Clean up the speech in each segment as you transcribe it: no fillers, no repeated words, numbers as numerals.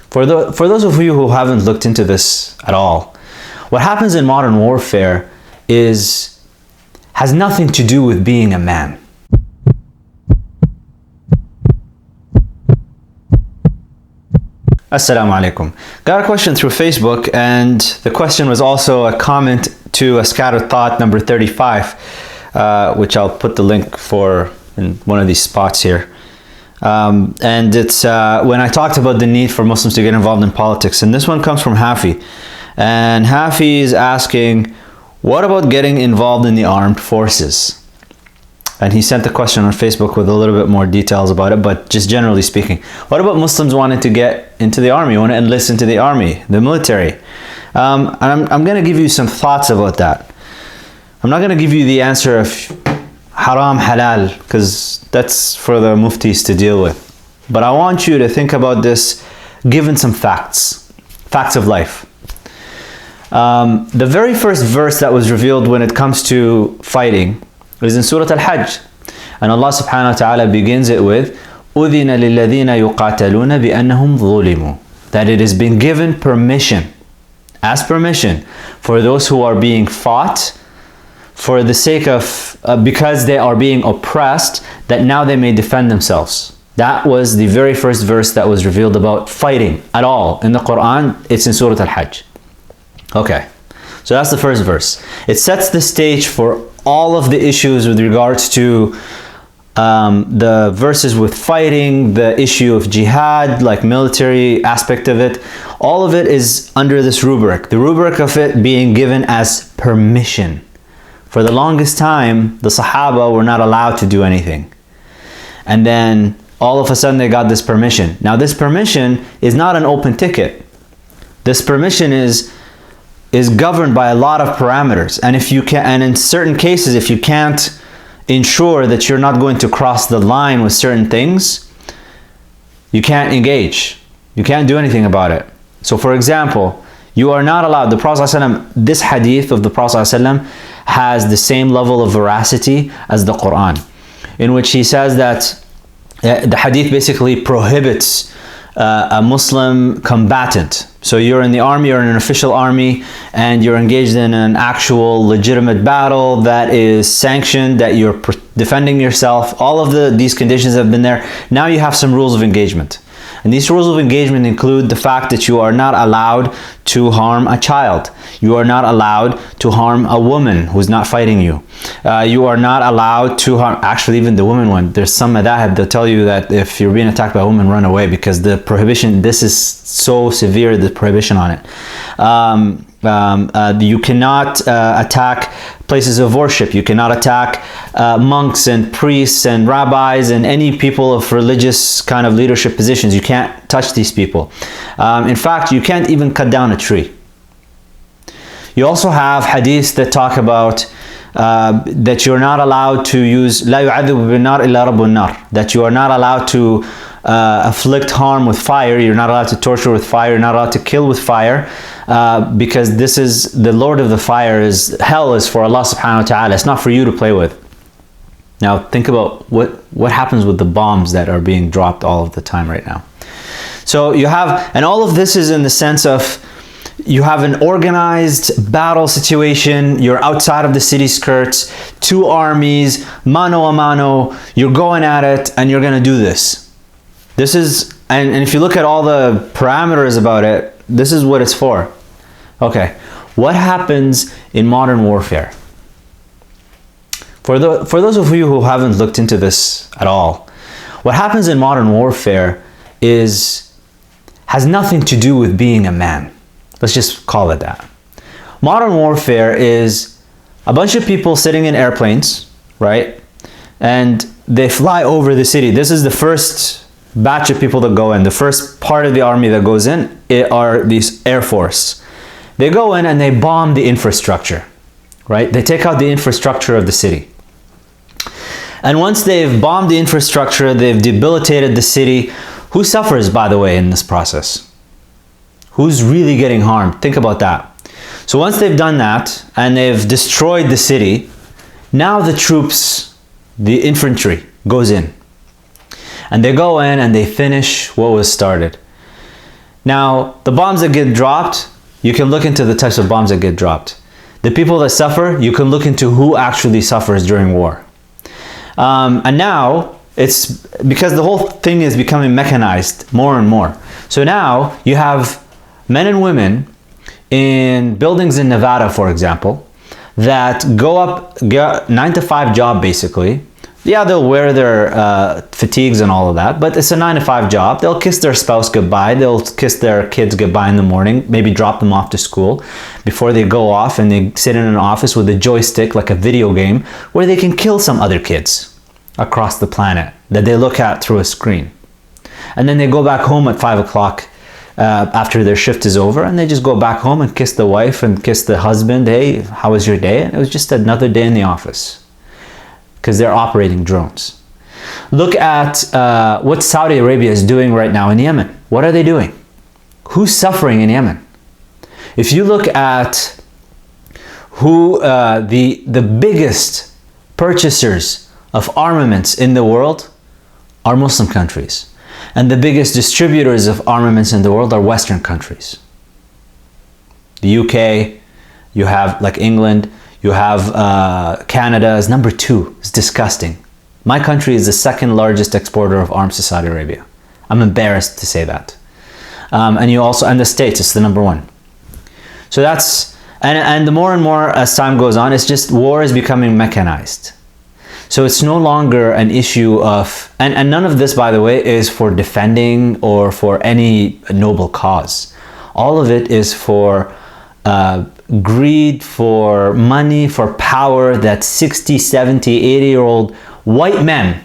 For those of you who haven't looked into this at all, what happens in modern warfare has nothing to do with being a man. Assalamu alaikum. Got a question through Facebook, and the question was also a comment to a scattered thought number 35, which I'll put the link for in one of these spots here. And it's when I talked about the need for Muslims to get involved in politics, and this one comes from Hafi. And Hafi is asking, what about getting involved in the armed forces? And he sent the question on Facebook with a little bit more details about it, but just generally speaking. What about Muslims wanting to get into the army, want to enlist into the army, the military? And I'm going to give you some thoughts about that. I'm not going to give you the answer of haram, halal, because that's for the muftis to deal with. But I want you to think about this given some facts of life. The very first verse that was revealed when it comes to fighting is in Surah Al-Hajj, and Allah subhanahu wa ta'ala begins it with أُذِنَ لِلَّذِينَ يُقَاتَلُونَ بِأَنَّهُمْ ظُلِمُوا, that it has been given permission, as permission, for those who are being fought for the sake of, because they are being oppressed, that now they may defend themselves. That was the very first verse that was revealed about fighting at all in the Quran. It's in Surah Al-Hajj. Okay, so that's the first verse. It sets the stage for all of the issues with regards to the verses with fighting, the issue of jihad, like military aspect of it. All of it is under this rubric. The rubric of it being given as permission. For the longest time, the Sahaba were not allowed to do anything. And then all of a sudden they got this permission. Now this permission is not an open ticket. This permission is governed by a lot of parameters, and if you can, and in certain cases, if you can't ensure that you're not going to cross the line with certain things, you can't engage. You can't do anything about it. So for example, you are not allowed, the Prophet ﷺ, this hadith of the Prophet ﷺ has the same level of veracity as the Quran, in which he says that the hadith basically prohibits a Muslim combatant. So you're in the army, you're in an official army, and you're engaged in an actual legitimate battle that is sanctioned, that you're defending yourself. All of these conditions have been there. Now you have some rules of engagement. And these rules of engagement include the fact that you are not allowed to harm a child. You are not allowed to harm a woman who's not fighting you. You are not allowed to harm, actually even the woman one. There's some madhab, they'll tell you that if you're being attacked by a woman, run away, because the prohibition, this is so severe, the prohibition on it. You cannot attack places of worship. You cannot attack monks and priests and rabbis and any people of religious kind of leadership positions. You can't touch these people. In fact, you can't even cut down a tree. You also have hadiths that talk about that you're not allowed to use لا يعذب بالنار إلا رب النار, that you are not allowed to afflict harm with fire. You're not allowed to torture with fire. You're not allowed to kill with fire, because this is the Lord of the fire. Hell is for Allah subhanahu wa ta'ala. It's not for you to play with. Now think about what happens with the bombs that are being dropped all of the time right now. So you have, and all of this is in the sense of, you have an organized battle situation, you're outside of the city skirts, two armies, mano a mano, you're going at it, and you're gonna do this. This is, and if you look at all the parameters about it, this is what it's for. Okay, what happens in modern warfare? For those of you who haven't looked into this at all, what happens in modern warfare has nothing to do with being a man. Let's just call it that. Modern warfare is a bunch of people sitting in airplanes, right? And they fly over the city. This is the first batch of people that go in. The first part of the army that goes in are these Air Force. They go in and they bomb the infrastructure, right? They take out the infrastructure of the city. And once they've bombed the infrastructure, they've debilitated the city. Who suffers, by the way, in this process? Who's really getting harmed? Think about that. So once they've done that and they've destroyed the city, now the troops, the infantry, goes in. And they go in and they finish what was started. Now, the bombs that get dropped, you can look into the types of bombs that get dropped. The people that suffer, you can look into who actually suffers during war. And now, it's because the whole thing is becoming mechanized more and more. So now, you have men and women in buildings in Nevada, for example, that go up, get 9 to 5 job basically. Yeah, they'll wear their fatigues and all of that, but it's a 9 to 5 job. They'll kiss their spouse goodbye. They'll kiss their kids goodbye in the morning, maybe drop them off to school before they go off, and they sit in an office with a joystick like a video game where they can kill some other kids across the planet that they look at through a screen. And then they go back home at 5 o'clock after their shift is over, and they just go back home and kiss the wife and kiss the husband. Hey, how was your day? And it was just another day in the office, because they're operating drones. Look at what Saudi Arabia is doing right now in Yemen. What are they doing? Who's suffering in Yemen? If you look at who the biggest purchasers of armaments in the world are Muslim countries. And the biggest distributors of armaments in the world are Western countries. The UK, you have like England, you have Canada is number 2. It's disgusting. My country is the second largest exporter of arms to Saudi Arabia. I'm embarrassed to say that. And you also, and the States, it's the number 1. So that's, and the more and more as time goes on, it's just war is becoming mechanized. So it's no longer an issue of, and none of this, by the way, is for defending or for any noble cause. All of it is for greed, for money, for power, that 60, 70, 80-year-old white men,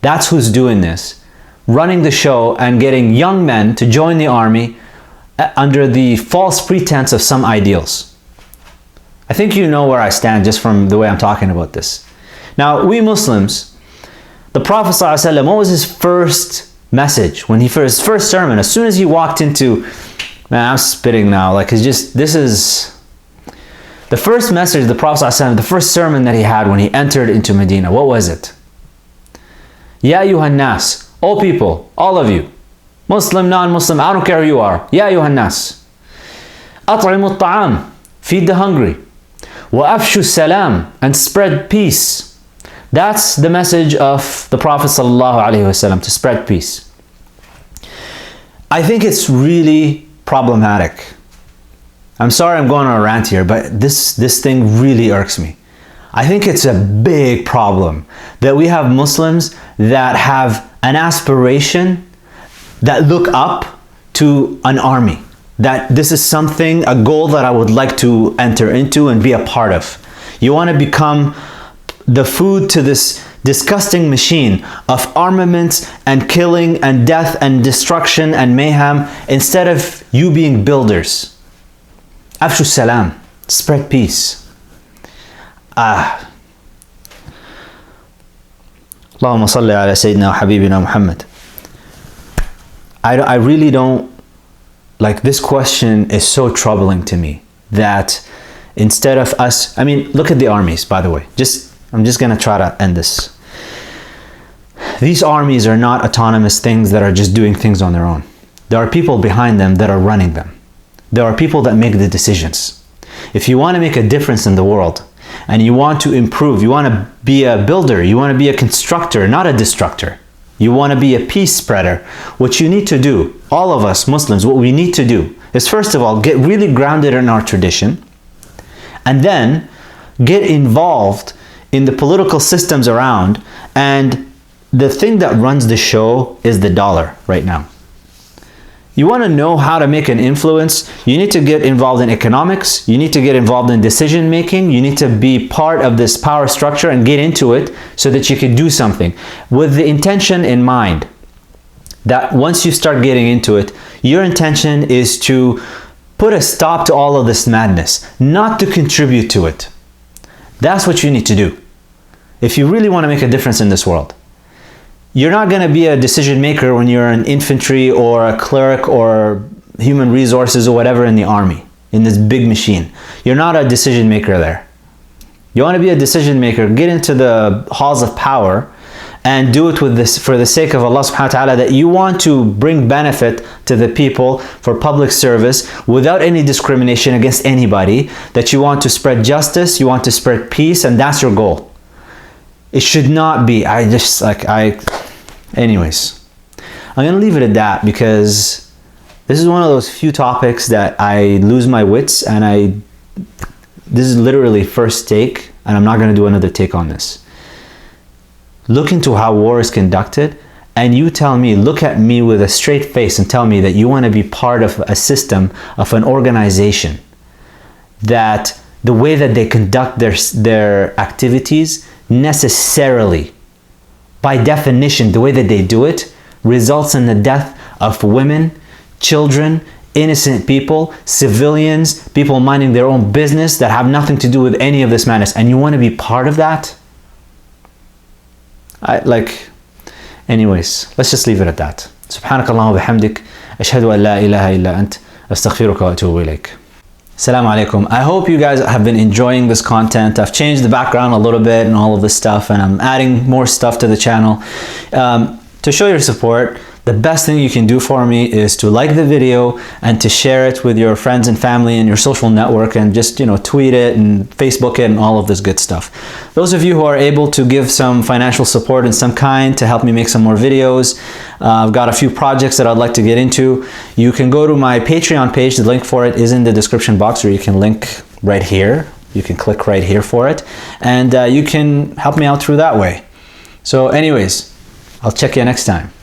that's who's doing this, running the show and getting young men to join the army under the false pretense of some ideals. I think you know where I stand just from the way I'm talking about this. Now, we Muslims, the Prophet ﷺ, what was his first message? When his first sermon, as soon as he walked into, man, I'm spitting now, like it's just, this is, the first message, the Prophet ﷺ, the first sermon that he had when he entered into Medina, what was it? Ya ayyuhan nas, all people, all of you, Muslim, non-Muslim, I don't care who you are, Ya ayyuhan nas, at'imu at-ta'am, feed the hungry, wa afshu salam, and spread peace. That's the message of the Prophet ﷺ, to spread peace. I think it's really problematic. I'm sorry I'm going on a rant here, but this thing really irks me. I think it's a big problem that we have Muslims that have an aspiration, that look up to an army. That this is something, a goal that I would like to enter into and be a part of. You want to become the food to this disgusting machine of armaments and killing and death and destruction and mayhem, instead of you being builders. Afshu salam, spread peace. Allahumma salli ala Sayyidina wa Habibina Muhammad. I really don't, like, this question is so troubling to me, that instead of us, I mean, look at the armies, by the way. I'm just going to try to end this. These armies are not autonomous things that are just doing things on their own. There are people behind them that are running them. There are people that make the decisions. If you want to make a difference in the world, and you want to improve, you want to be a builder, you want to be a constructor, not a destructor. You want to be a peace spreader. What you need to do, all of us Muslims, what we need to do is, first of all, get really grounded in our tradition, and then get involved in the political systems around. And the thing that runs the show is the dollar right now. You want to know how to make an influence, you need to get involved in economics, you need to get involved in decision making, you need to be part of this power structure and get into it so that you can do something with the intention in mind that once you start getting into it, your intention is to put a stop to all of this madness, not to contribute to it. That's what you need to do if you really want to make a difference in this world. You're not going to be a decision maker when you're an infantry or a cleric or human resources or whatever in the army, in this big machine. You're not a decision maker there. You want to be a decision maker, get into the halls of power and do it with this for the sake of Allah subhanahu wa ta'ala, that you want to bring benefit to the people for public service without any discrimination against anybody, that you want to spread justice, you want to spread peace, and that's your goal. It should not be, anyways. I'm gonna leave it at that because this is one of those few topics that I lose my wits, and this is literally first take, and I'm not gonna do another take on this. Look into how war is conducted, and you tell me, look at me with a straight face and tell me that you want to be part of a system, of an organization, that the way that they conduct their activities necessarily, by definition, the way that they do it results in the death of women, children, innocent people, civilians, people minding their own business that have nothing to do with any of this madness, and you want to be part of that? Anyways, let's just leave it at that. Subhanakallah wa bihamdik, ashhadu an la ilaha illa ant, astaghfiruka wa atubu ilayk. Assalamu alaikum. I hope you guys have been enjoying this content. I've changed the background a little bit and all of this stuff, and I'm adding more stuff to the channel. To show your support, the best thing you can do for me is to like the video and to share it with your friends and family and your social network, and just, tweet it and Facebook it and all of this good stuff. Those of you who are able to give some financial support in some kind to help me make some more videos, I've got a few projects that I'd like to get into. You can go to my Patreon page. The link for it is in the description box, or you can link right here. You can click right here for it, and you can help me out through that way. So anyways, I'll check you next time.